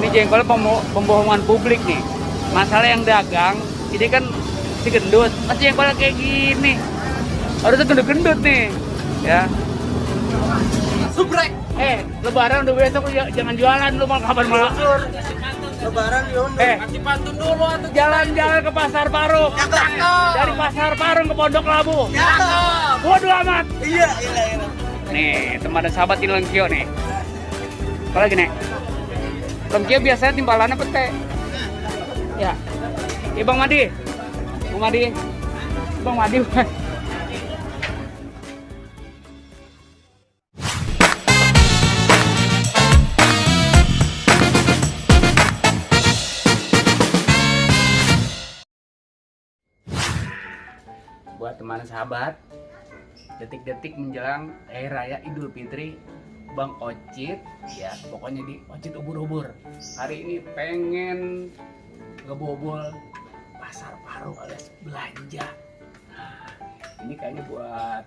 Ini jengkol pembohongan publik nih. Masalah yang dagang, ini kan si gendut, masih jengkolnya kayak gini. Harusnya gendut-gendut nih, ya. Subrek. Lebaran udah besok jangan jualan lu mal kapan malah. Lebaran diundur. Kasih pantun dulu atuh. Jalan-jalan ke Pasar Parung. Dari Pasar Parung ke Pondok Labu. Bodoh amat. Iya. Nih, teman dan sahabat ini Lengkio nih. Apa lagi nih? Lengkio biasanya timbalannya pete. Ya. Bang Madi. Bang Madi. Bang Madi. Buat teman sahabat, detik-detik menjelang Hari Raya Idul Fitri, Bang Ocit, ya pokoknya di Ocit ubur-ubur. Hari ini pengen ngebobol Pasar Parung alias belanja. Nah, ini kayaknya buat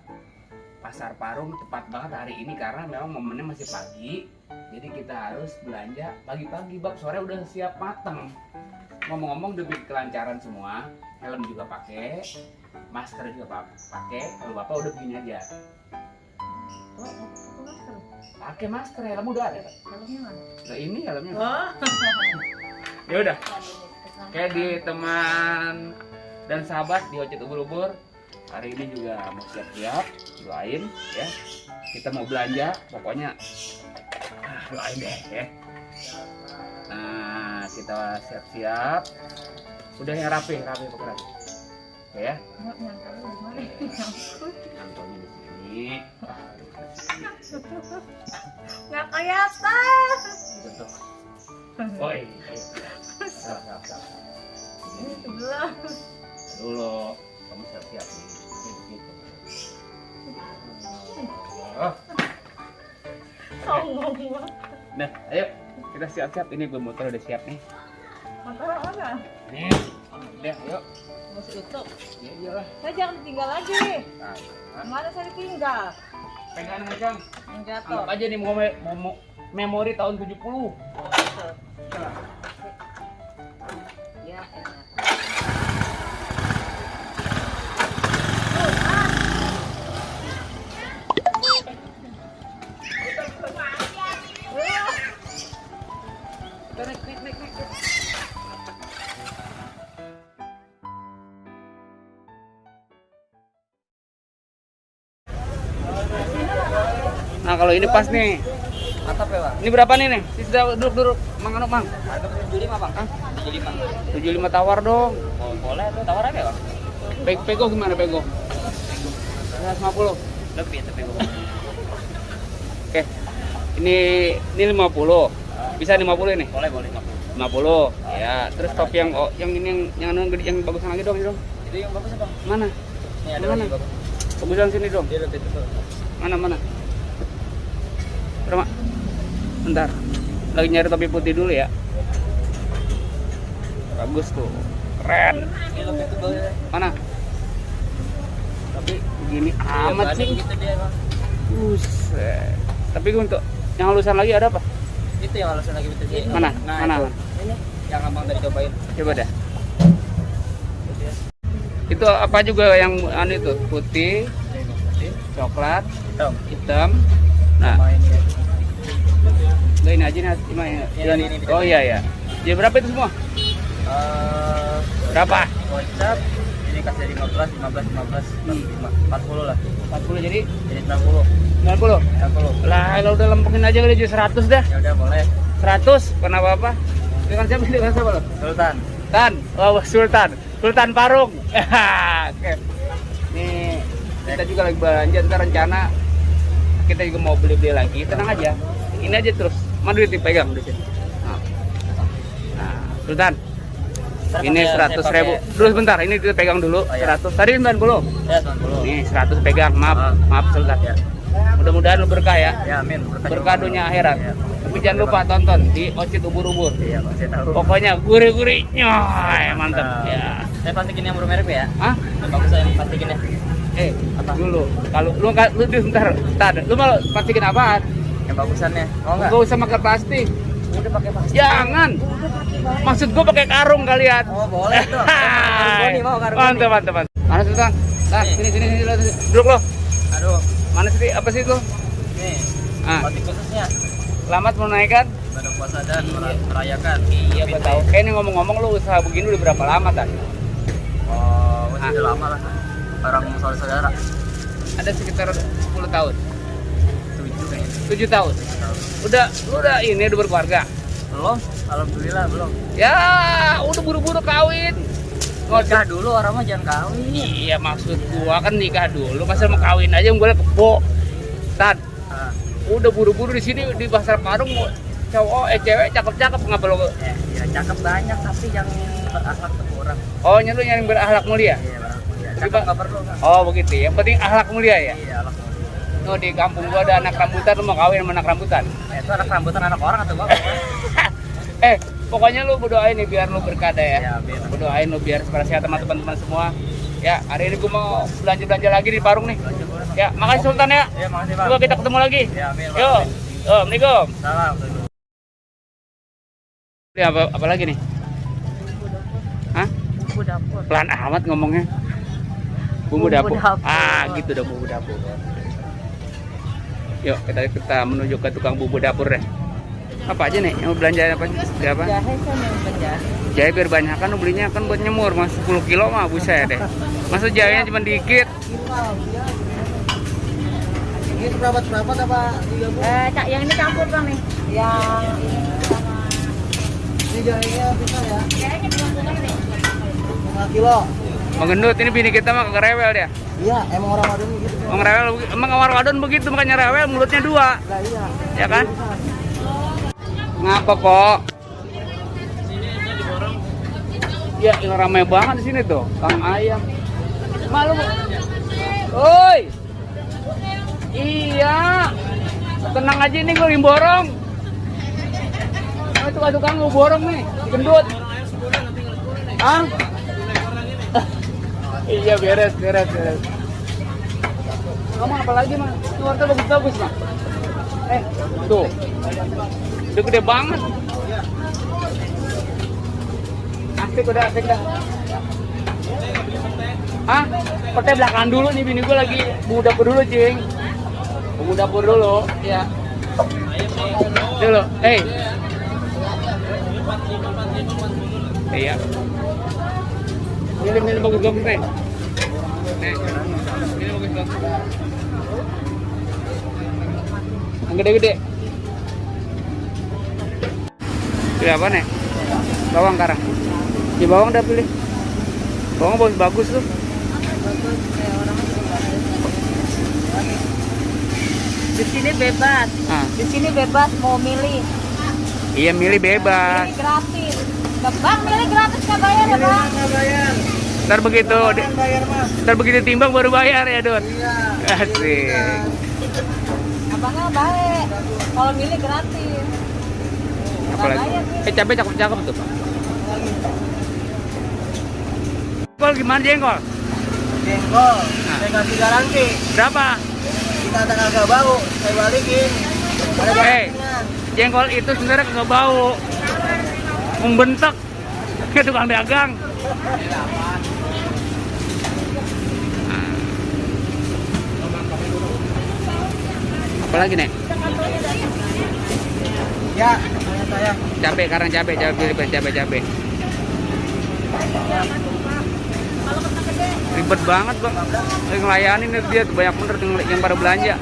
Pasar Parung tepat banget hari ini karena memang momennya masih pagi. Jadi kita harus belanja pagi-pagi, Bang. Sore udah siap mateng. Ngomong-ngomong demi kelancaran semua, helm juga pakai, masker juga pakai. Kalau Bapak udah begini aja. Pakai masker, helm udah ada. Helmnya mana? Nah, ini helmnya. Oh. Ya udah. Kayak di teman dan sahabat di Ocit ubur-ubur, hari ini juga mau siap-siap, doain ya. Kita mau belanja, pokoknya doain deh ya. Nah, kita siap-siap. Udah yang rapi pokoknya. Oke ya. Kantongnya di sini. Nggak kelihatan. Bentuk. Oh iya. Salah. Ini sebelah. Dulu, kamu siap-siap nih. Gitu. Oh. Songong banget. Nah, ayo kita siap-siap. Ini motor udah siap nih. Motor mana? Nih, udah, ayo. Masih utuh. Ya iyalah. Saya jangan tinggal lagi. Nah, Mana saya ditinggal? pegangan macam. Yang jatuh. Anggap aja nih mau memori tahun 70. Ya, enak. Naik. Nah, kalau ini pas nih. Mantap ya, Bang. Ini berapa nih nih? Sudah duduk Mang Anu, Mang. Harga 75, Bang. Hah? 75. 75 tawar dong. Oh, boleh tuh tawar aja, Bang. Pego gimana pego? 150. Lebih tapi gua. Oke. Ini 50. Bisa 50 ini? Boleh 50. 50. Ya, terus topi yang ini yang gede yang bagusan lagi dong, ini dong. Itu yang bagus, Bang. Mana? Ini ada Mana? lagi bagus. Bagusan sini dong. Dia lebih tuh. Mana? Berapa? Bentar. Lagi nyari topi putih dulu ya. Bagus tuh. Keren. Ini lebih tuh bagus. Mana? Tapi begini amat sih. Gitu dia, Bang. Buset. Tapi untuk yang halusan lagi ada apa? Itu yang alasan lagi betul sih. Mana? Nah, Mana? Itu. Ini yang Abang tadi cobain. Coba dah. Itu dia. Itu apa juga yang anu itu? Putih, coklat, hitam. Nah, Sama ini ya. udah ini aja nih. Ini. Oh iya. Jadi berapa itu semua? Berapa? Kocap ini kasih 15 40 lah. 40 jadi Jadi 90. 90. 90. Lah, kalau udah lempengin aja udah jadi 100 dah. Ya udah boleh. 100, kenapa apa? Dengan siapa? Dengan siapa lo? Sultan. Sultan Parung. Oke. Nih, kita juga lagi belanja, ntar rencana kita juga mau beli-beli lagi. Tenang aja. Ini aja terus. Mana duit dipegang di sini. Nah, Sultan. Ini 100.000. Dulu sebentar, ini kita pegang dulu. Oh, iya. 100. Tadi 90. Ya 90. Nih 100 pegang. Maaf Sultan. Ya. Mudah-mudahan lu berkah ya. Ya amin. Berkah dunia akhirat. Ya. Tapi jangan lupa tonton di Ocit ubur-ubur. Iya, masih tahu. Pokoknya gurih-gurih. Mantap. Nah, Ya. Saya plastikin yang bermerek ya. Hah? Bagus saya plastikin ya. Dulu. Kalau lu sebentar. Lu mau plastikin apaan? Yang bagusannya. Mau nggak? Enggak usah pakai plastik. Udah pakai plastik. Jangan. Maksud gua pakai karung kalian. Oh, boleh tuh. Karung mau karung. Mantap, mantap, mantap. Mana sih, Bang? Nah, sini lo. Duduk lo. Aduh, Mana sih apa sih itu? nih. Ah, Roti khususnya. selamat menunaikan. Pada puasa dan merayakan. Iya, gua tahu. Ini ngomong-ngomong lu usaha begini udah berapa lama tadi? Oh, udah lama lah. Orang saudara. Ada sekitar 10 tahun. 7 kayaknya. 7 tahun. Lu udah berkeluarga? Belum, alhamdulillah belum. Ya, udah buru-buru kawin. Nikah dulu, orang mah jangan kawin. Iya, maksud gua kan nikah dulu, masa mau kawin aja gua liat kebo. Tad, Ah, udah buru-buru di sini di pasar Parung cewek cakep-cakep ngapa lo? ya cakep banyak tapi yang berakhlak tuh kurang. Oh, lu nyari berakhlak mulia. Iya, berakhlak mulia. Cakep nggak perlu kan? Oh, begitu. Yang penting akhlak mulia ya. Iya, akhlak mulia. Oh, di kampung gua ada anak rambutan, lu mau kawin sama anak rambutan. Itu anak rambutan anak orang atau bang? Pokoknya lu berdoain nih biar lu berkah ya. Ya, biar. Berdoain lu biar sehat sama teman-teman semua. Ya, hari ini gua mau belanja lagi di Parung nih. Ya, makasih Sultan ya. Iya, makasih bang. Coba kita ketemu lagi. Ya, amin. Yo. Assalamualaikum. Salam. Ini apa lagi nih? Hah? Bumbu dapur. Pelan amat ngomongnya. Bumbu dapur. dapur. Ah, gitu dong bumbu dapur. Yuk, kita menuju ke tukang bumbu dapur deh. Apa aja nih? Yang mau belanja apa sih? Siapa? Jahe kan yang penjahe. Jahe biar banyak kan belinya kan buat nyemur, mas 10 kilo mah buset deh. Masa jahenya cuma dikit. Ini berapa apa? 3 Cak, yang ini campur bang nih. Yang ini sama. Ini jahenya bisa ya? Jahenya digabungkan nih. 5 kilo. Mengendut ini bini kita mah kagak rewel dia. Iya, emang orang Wadon gitu. Emang orang Wadon begitu makanya rewel mulutnya 2. Nah, iya. Ya kan? Ngapa kok? Ya, ini ramai banget di sini tuh, Kang Ayam. Malu. Oi. Iya. Tenang aja nih gue borong. Itu tukang gue borong nih, gendut. Ah? Iya beres. Kamu apa lagi mah? Ini wortel bagus mah. Tuh. Udah gede banget. Asik dah. Ah, petai belakangan dulu nih bini gue lagi bumbu dapur dulu, cing. Bumbu dapur dulu, ya. Dulu, Iya. Milih bagus-bagus nih. Ini bagus-bagus. Yang gede-gede. Pilih apa nih? Bawang karang. Di bawang udah pilih. Bawang bagus tuh. Di sini bebas. Ah. Di sini bebas mau milih. Iya milih bebas. Milih gratis. Bang, milih gratis nggak bayar ya bang? Nggak bayar. Ntar begitu, Bayar mas. ntar begitu timbang baru bayar ya Don. Iya. Asik. Abangnya baik. Kalau milih gratis. Apalagi? Cabai cakep tuh Pak. Jengkol gimana jengkol? Jengkol. Nah. Saya kasih garansi. Berapa? Kita ada kagak bau, saya balikin. Ada garansinya. Jengkol itu sebenarnya nggak bau, membentak kayak tukang dagang. Apalagi nih? Ya, saya. Cabai, karang cabai, cabai. Ribet banget bang, ngelayanin dia tuh banyak bener yang pada belanja.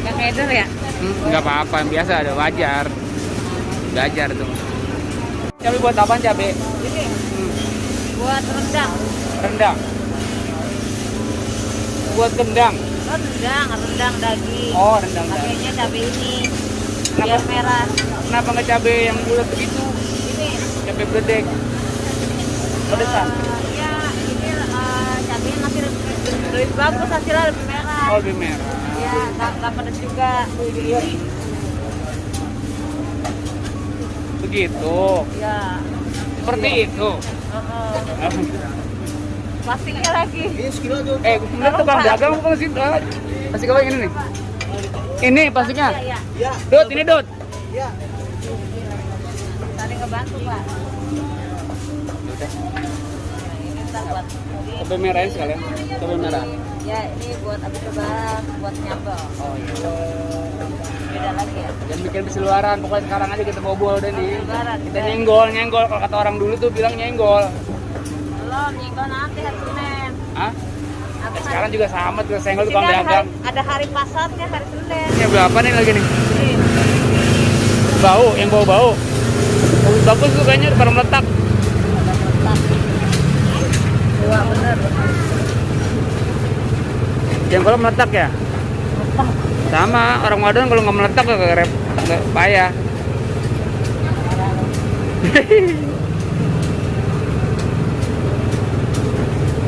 Yang keder ya? Nggak apa-apa, yang biasa ada wajar tuh. Cabai buat apaan cabai? Ini buat rendang. Buat kendang. Rendang daging. Oh, rendang. Pakainya cabai ini. Kenapa? Biar merah. Kenapa nggak cabai yang bulat begitu? Ini. Cabai bledek. Pedesan. Ya, ini cabainya masih lebih bagus hasilnya lebih merah. Oh, lebih merah. Ya, nggak pedes juga. Begitu. Ya. Seperti itu. Plastiknya lagi. Ini sekilo tuh. Kemudian tukang dagang bukan sih. Kasih kau yang ini nih. Ini plastiknya. Iya. Iya. Dut, ini Dut. Iya. Tadi ngebantu Pak. Ini ntar buat. Cabai merahin sekalian. Cabai merah. Ya ini buat abis lebaran, buat nyambel. Oh iya. Beda lagi ya. Jangan bikin berseluaran, pokoknya sekarang aja kita bobol deh nih. Lebaran. Kita nyenggol. Kalau kata orang dulu tuh bilang nyenggol. Belum, nyenggol nanti hari Senin. Hah? Aku Sekarang juga sama tuh senggol Sini tukang dagang. ada hari pasarnya hari Senin. Ini berapa nih lagi nih? Nih, Bau, yang bau-bau. Bagus tuh kayaknya pada meletak. dua bener. Jengkol meletak ya? Sama, orang Madon kalau nggak meletak nggak payah.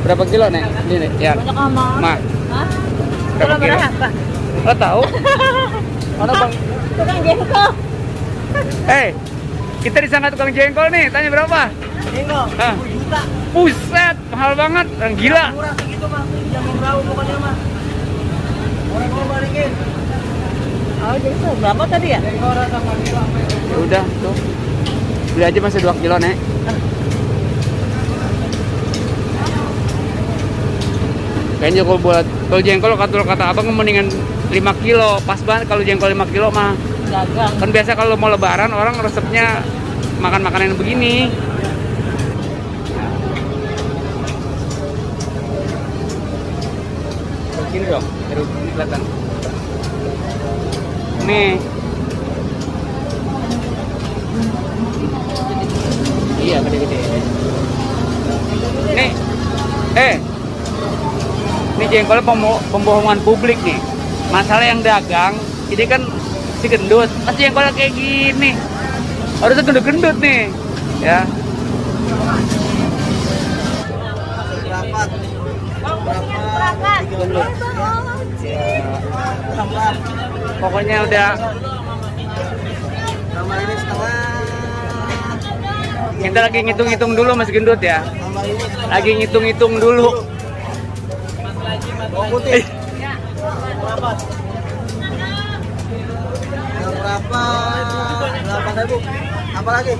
Berapa kilo nih? Ini nih, ya. Banyak amat. Ma, Hah? berapa Kilo kilo? berapa? Lo tahu? Mana bang? Tukang jengkol. Kita disangka tukang jengkol nih. Tanya berapa? Jengkol. Hah? 10 juta. Buset, mahal banget. Orang gila. Murah segitu mah. Jangan berau pokoknya mah. Orang mau balikin. Oh, jengkol berapa tadi ya? Jengkol sama kilo. Ya udah tuh. Beli aja masih 2 kilo nek. Kayaknya kalau jengkol kata abang mendingan 5 kilo. Pas banget kalau jengkol 5 kilo mah. Dagang. Kan biasa kalau mau lebaran orang resepnya makan makanan begini. Sini dong, biar ini kelihatan. Nih. Iya, gede-gede. Nih. Ini jengkol pembohongan publik nih. Masalah yang dagang, ini kan si gendut. Masih jengkolnya kayak gini. Harusnya gendut-gendut nih. Ya. Berapa? Berapa? Gendut. Tambah. Pokoknya udah Tambah ini setengah. kita lagi ngitung-ngitung dulu Mas Gendut ya. Tambah ini setengah. Lagi ngitung-ngitung dulu. Bawang putih. Eh, Berapa? Yang berapa? 8.000. Apa lagi?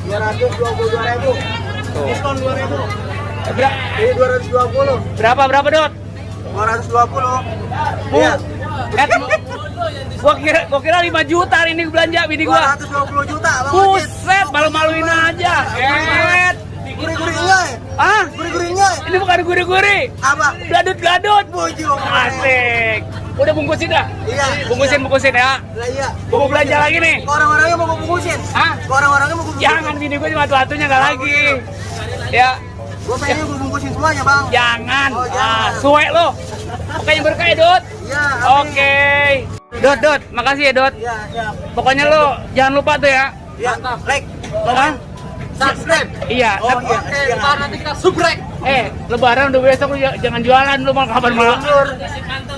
222.000. Tuh. Diskon 2.000. Ini 220. Berapa Dot? 220. Bu. Iya. Gua kira 5 juta hari ini belanja bini gua. 220 juta, Bang Ojek. Buset, malu-maluin aja. Ket. Gurih-gurihnya. Ah, Gurih-gurihnya. ini bukan gurih-gurih. Apa? Gadut-gadut. Boji. Asik. Udah bungkusin dah. Iya. Bungkusin ya. Lah iya. Gua mau belanja lagi nih. Ke orang-orangnya mau bungkusin. Hah? Ke orang-orangnya mau bungkusin. Jangan bini gua cuma satu-satunya nggak lagi. Ya, Gua pengen gua bungkusin semuanya, Bang. jangan. Oh, jangan. Suwe lo. Pokoknya berkah ya, Dot. Iya. Oke. Dot, makasih ya, Dot. Iya, siap. Pokoknya lo jangan lupa tuh ya. Iya. Like, Hah? comment, subscribe. Iya. Oh, iya. Ntar nanti kita subrek. Lebaran udah besok lu jangan jualan lu mau kapan malah. Diundur.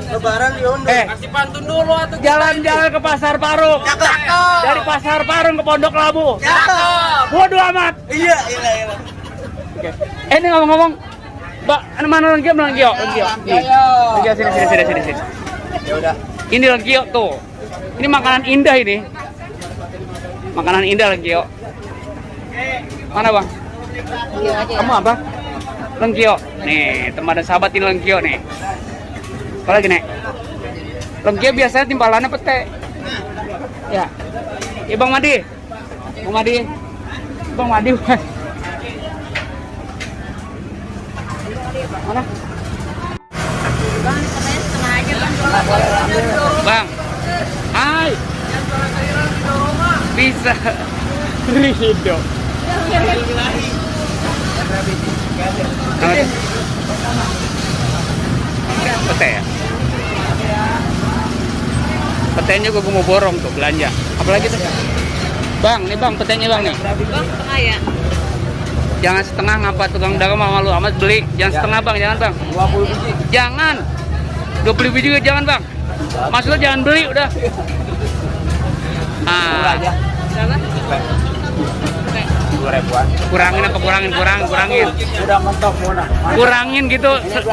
Lebaran diundur. Kasih pantun dulu atau jalan-jalan ke Pasar Parung. Cakep. Dari Pasar Parung ke Pondok Labu. Cakep. Bodoh amat. Iya. Oke. Ini ngomong-ngomong, Mbak, mana Lenggio? Nih. Lenggio sini. Ya udah. Ini Lenggio tuh. Ini makanan indah ini. Makanan indah Lenggio. Mana, Bang? Iya aja. Kamu apa? Lenggio. Nih, teman dan sahabat ini Lenggio nih. Apa lagi, Nek? Lenggio biasanya timpalannya pete. Ya. Ya, Bang Madi. Bang Madi. Mana? Bang, katanya setengah aja Bang. Bang. Hai. Bisa. Rido. Pete ya? Petenya gue mau borong tuh belanja. Apalagi tuh? Bang, nih Bang, petenya Bang nih. Bang, setengah ya. Jangan setengah, ngapa tukang dagang malu amat beli. Jangan setengah Bang, jangan Bang. 20 biji. Jangan. 20 biji juga jangan Bang. Maksudnya jangan beli udah. Murah aja. Berapa? 20 ribuan. Kurangin apa kurangin? Udah mentok murah. Kurangin gitu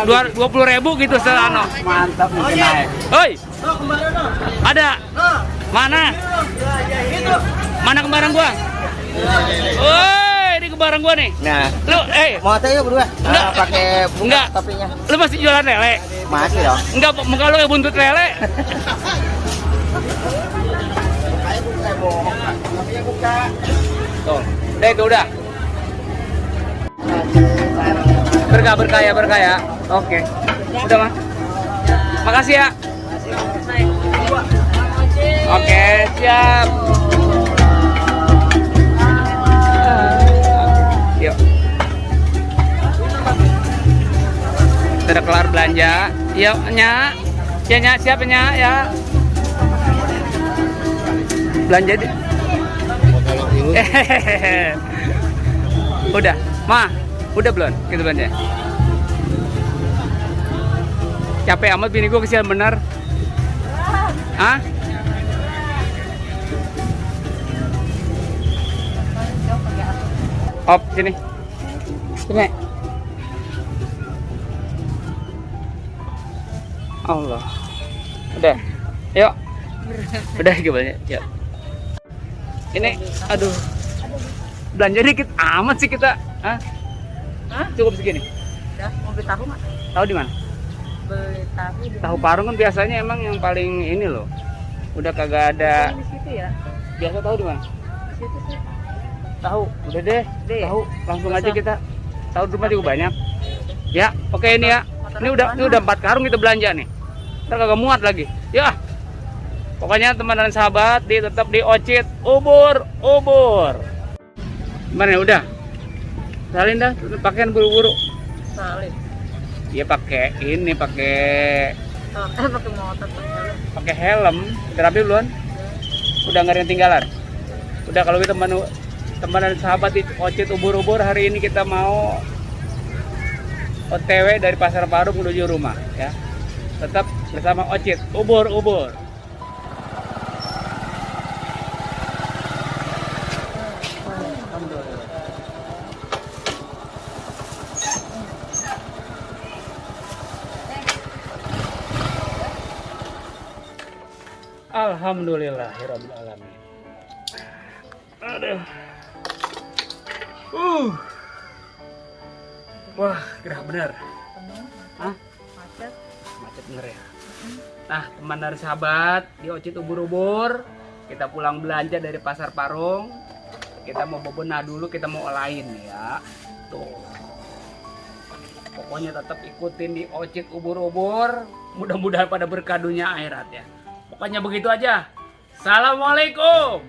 20.000 gitu seano. Mantap mungkin naik. Hoi. Ada. Mana? Mana kembaran gua? Woi, ini kembaran gua nih. Nah, Lu mau tanya berdua? Enggak. Pakai bunga Enggak. topinya. lu masih jualan lele? Masih dong. Enggak, muka lu kayak buntut lele. Tuh, udah itu udah. Berkah ya. Oke. Udah, Mas. Makasih ya. Oke, siap. Yuk. Sudah kelar belanja. Yuk, Nya. Ya, Nya, siap Nya ya. Belanja di. Udah, Ma. Udah belum? Kita belanja. Capek amat bini gua, kesian bener. Hah? Op, sini. Sini. Allah. Udah. Yuk. Udah gimana? Yuk. Ini, aduh. Belanja dikit amat sih kita. Hah? Cukup segini. Udah, mau beli tahu nggak? Tahu di mana? Beli tahu di Tahu Parung kan biasanya emang yang paling ini loh. Udah kagak ada. di situ ya. Biasa tahu di mana? Di situ sih. Tahu. Udah deh. Deh. Tahu. Langsung aja kita. Tahu di rumah juga banyak. Ya, oke ini ya. Ini udah 4 karung kita belanja nih. Ntar kagak muat lagi. Ya. Pokoknya teman dan sahabat tetap di Ocit Ubur. Gimana ya, udah? Salin dah, pakaian buru-buru. Salin. Iya pakai ini, pakai Pakai motor pakai helm. Udah rapi belum? Udah nggak ada yang tinggalan. Udah kalau kita teman dan sahabat di Ocit Ubur hari ini kita mau OTW dari Pasar Parung menuju rumah ya. Tetap bersama Ocit Ubur. Alhamdulillahirabbil alamin. Aduh. Wah, gerah bener. Hah? Macet bener ya. Nah, teman dari sahabat di Ocit Ubur, kita pulang belanja dari Pasar Parung. Kita mau bebenah dulu, kita mau olahin ya. Tuh. Pokoknya tetap ikutin di Ocit Ubur. Mudah-mudahan pada berkah dunia akhirat ya. Pokoknya begitu aja. Assalamualaikum.